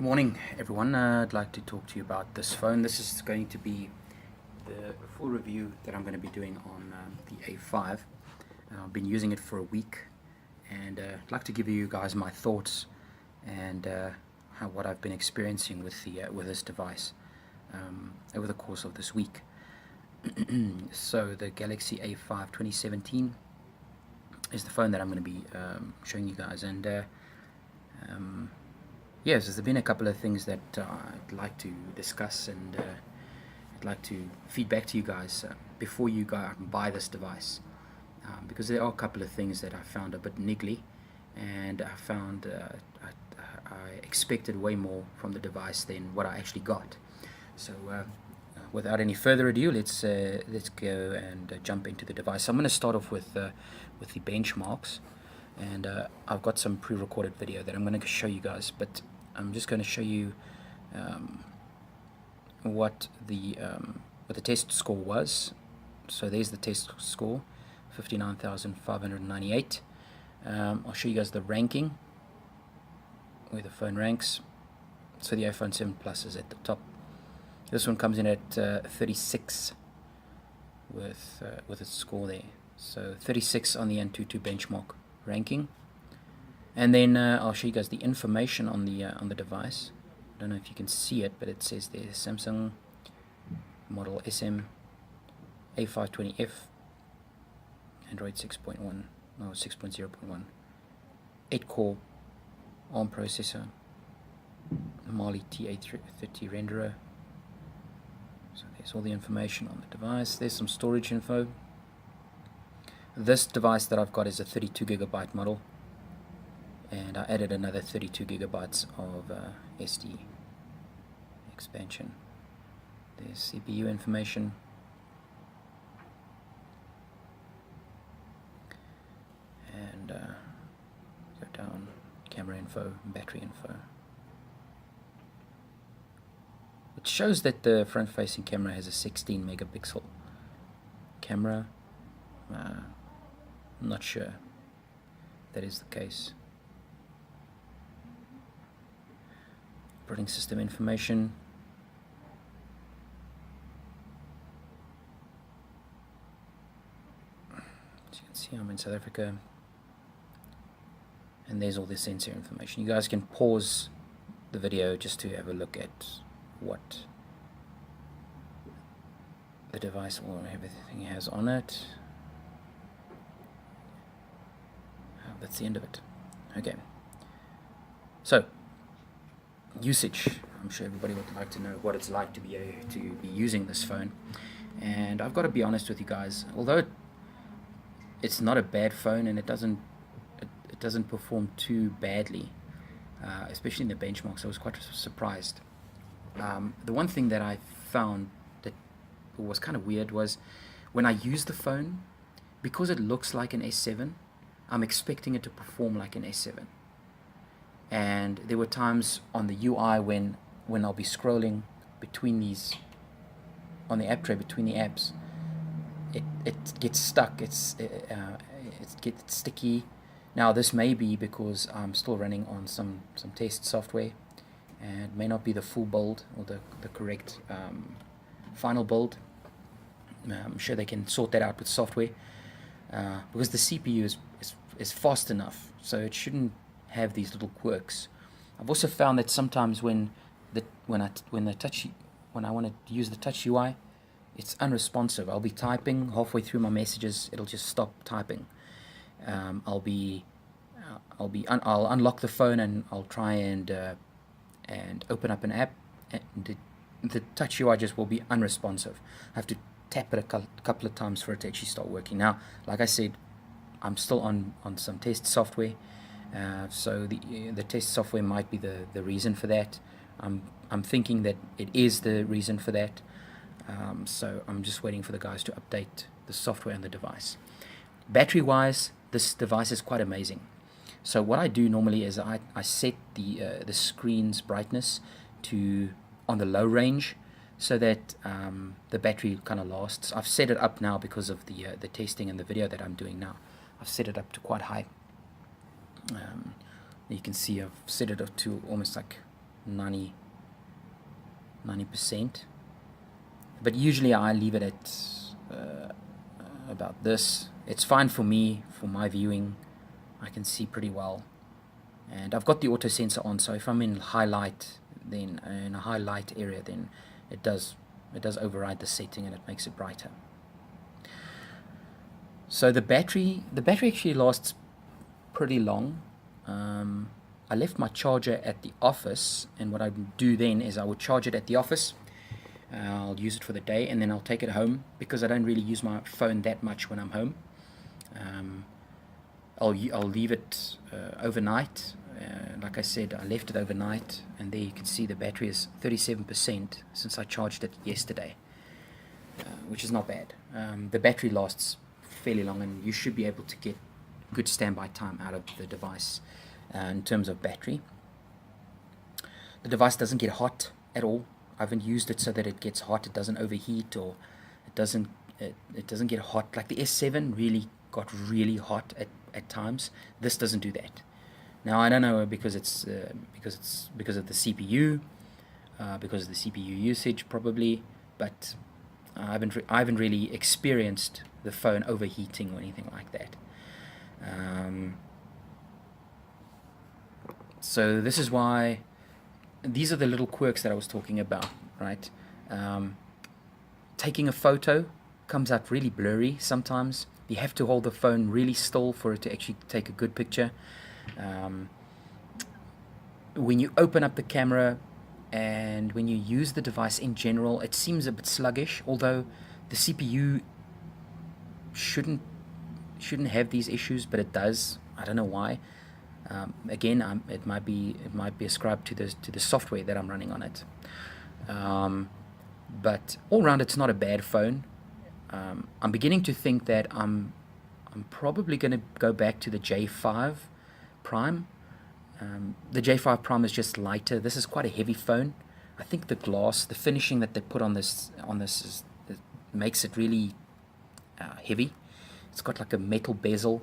Good morning, everyone. I'd like to talk to you about this phone. This is going to be the full review that I'm going to be doing on the A5. I've been using it for a week, and I'd like to give you guys my thoughts and what I've been experiencing with this device over the course of this week. So the Galaxy A5 2017 is the phone that I'm going to be showing you guys, and yes, there's been a couple of things that I'd like to discuss, and I'd like to feed back to you guys before you go out and buy this device, because there are a couple of things that I found a bit niggly, and I found I expected way more from the device than what I actually got. So without any further ado, let's go and jump into the device. I'm going to start off with the benchmarks. And I've got some pre-recorded video that I'm going to show you guys, but I'm just going to show you what the test score was. So there's the test score, 59,598. I'll show you guys the ranking, where the phone ranks. So the iPhone 7 Plus is at the top. This one comes in at 36 with its score there. So 36 on the Antutu benchmark ranking, and then I'll show you guys the information on the device. I don't know if you can see it, but it says there Samsung model SM A520F, Android 6.1, no 6.0.1, 8-core ARM processor, Mali T830 renderer. So there's all the information on the device. There's some storage info. This device that I've got is a 32GB model, and I added another 32GB of SD expansion. There's CPU information, and go down, camera info, battery info. It shows that the front-facing camera has a 16 megapixel camera. I'm not sure that is the case. Operating system information. As you can see, I'm in South Africa, and there's all the sensor information. You guys can pause the video just to have a look at what the device or everything has on it. That's the end of it. Okay. So, usage. I'm sure everybody would like to know what it's like to be using this phone. And I've got to be honest with you guys. Although it's not a bad phone, and it doesn't perform too badly, especially in the benchmarks, I was quite surprised. The one thing that I found that was kind of weird was when I use the phone, because it looks like an S7. I'm expecting it to perform like an S7, and there were times on the UI when I'll be scrolling between these, on the app tray between the apps, it gets stuck. It gets sticky. Now this may be because I'm still running on some test software, and it may not be the full build or the correct final build. I'm sure they can sort that out with software, because the CPU is fast enough, so it shouldn't have these little quirks. I've also found that sometimes when I want to use the touch UI, it's unresponsive. I'll be typing halfway through my messages, it'll just stop typing. I'll unlock the phone and I'll try and open up an app, and the touch UI just will be unresponsive. I have to tap it a couple of times for it to actually start working. Now, like I said, I'm still on some test software, so the test software might be the reason for that. I'm thinking that it is the reason for that. So I'm just waiting for the guys to update the software on the device. Battery wise, this device is quite amazing. So what I do normally is I set the screen's brightness to on the low range, so that the battery kind of lasts. I've set it up now because of the testing and the video that I'm doing now. I've set it up to quite high. You can see I've set it up to almost like 90%. But usually I leave it at about this. It's fine for me, for my viewing. I can see pretty well. And I've got the auto sensor on, so if I'm in high light, then in a high light area, then it does override the setting and it makes it brighter. So the battery actually lasts pretty long. I left my charger at the office, and what I do then is I would charge it at the office. I'll use it for the day, and then I'll take it home, because I don't really use my phone that much when I'm home. I'll leave it overnight. Like I said, I left it overnight, and there you can see the battery is 37% since I charged it yesterday, which is not bad. The battery lasts fairly long, and you should be able to get good standby time out of the device in terms of battery. The device doesn't get hot at all. I haven't used it so that it gets hot. It doesn't overheat, or it doesn't get hot. Like the S7 really got really hot at times. This doesn't do that. Now I don't know because of the CPU, because of the CPU usage probably, but I haven't really experienced the phone overheating or anything like that. So this is why these are the little quirks that I was talking about, right? Taking a photo comes out really blurry sometimes. You have to hold the phone really still for it to actually take a good picture. When you open up the camera and when you use the device in general, it seems a bit sluggish, although the CPU shouldn't have these issues, but it does. I don't know why. Again, it might be ascribed to the software that I'm running on it. But all around, it's not a bad phone. I'm beginning to think that I'm probably going to go back to the J5 Prime. The J5 Prime is just lighter. This is quite a heavy phone. I think the glass, the finishing that they put on this makes it really heavy. It's got like a metal bezel,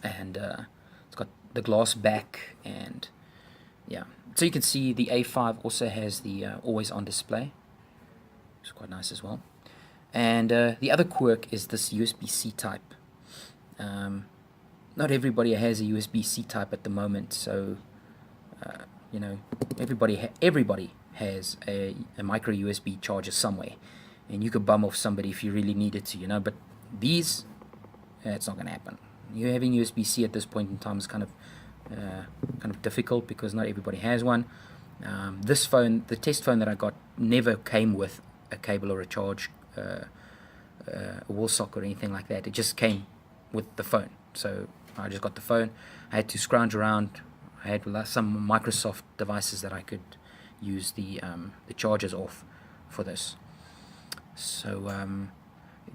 and it's got the glass back, and yeah. So you can see the A5 also has the always on display, which is quite nice as well. And the other quirk is this USB-C type. Not everybody has a USB-C type at the moment, so you know, everybody has a micro USB charger somewhere, and you could bum off somebody if you really needed to, you know. But these, it's not going to happen. You having USB-C at this point in time is kind of difficult because not everybody has one. This phone, the test phone that I got, never came with a cable or a charge, a wall socket or anything like that. It just came with the phone. So I just got the phone. I had to scrounge around. I had some Microsoft devices that I could use the chargers off for this. So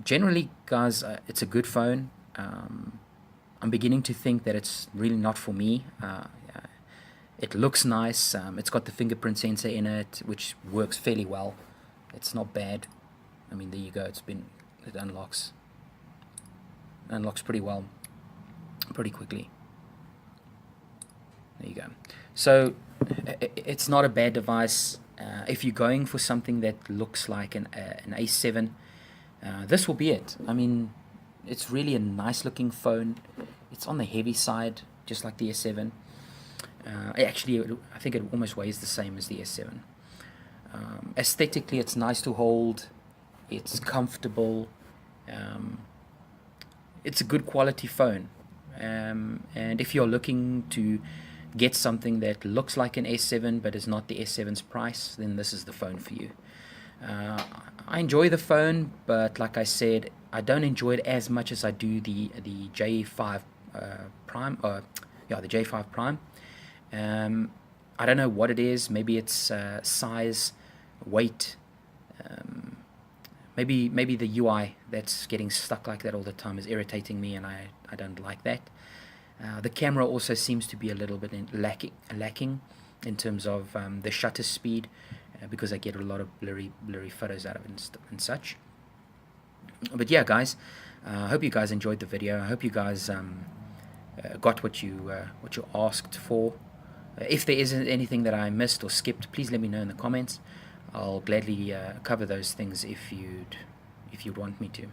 generally, guys, it's a good phone. I'm beginning to think that it's really not for me. It looks nice. It's got the fingerprint sensor in it, which works fairly well. It's not bad. I mean, there you go. It unlocks pretty well, pretty quickly. There you go. So it's not a bad device. If you're going for something that looks like an A7, this will be it. I mean, it's really a nice looking phone. It's on the heavy side, just like the S7. Actually, I think it almost weighs the same as the S7. Aesthetically, it's nice to hold. It's comfortable. It's a good quality phone. And if you're looking to get something that looks like an S7 but is not the S7's price, then this is the phone for you. I enjoy the phone, but like I said, I don't enjoy it as much as I do the J5 Prime. The J5 Prime. I don't know what it is. Maybe it's size, weight. Maybe the UI that's getting stuck like that all the time is irritating me, and I don't like that. The camera also seems to be a little bit lacking in terms of the shutter speed, because I get a lot of blurry photos out of it and such. But yeah, guys, I hope you guys enjoyed the video. I hope you guys got what you asked for. If there isn't anything that I missed or skipped, please let me know in the comments. I'll gladly cover those things if you'd want me to.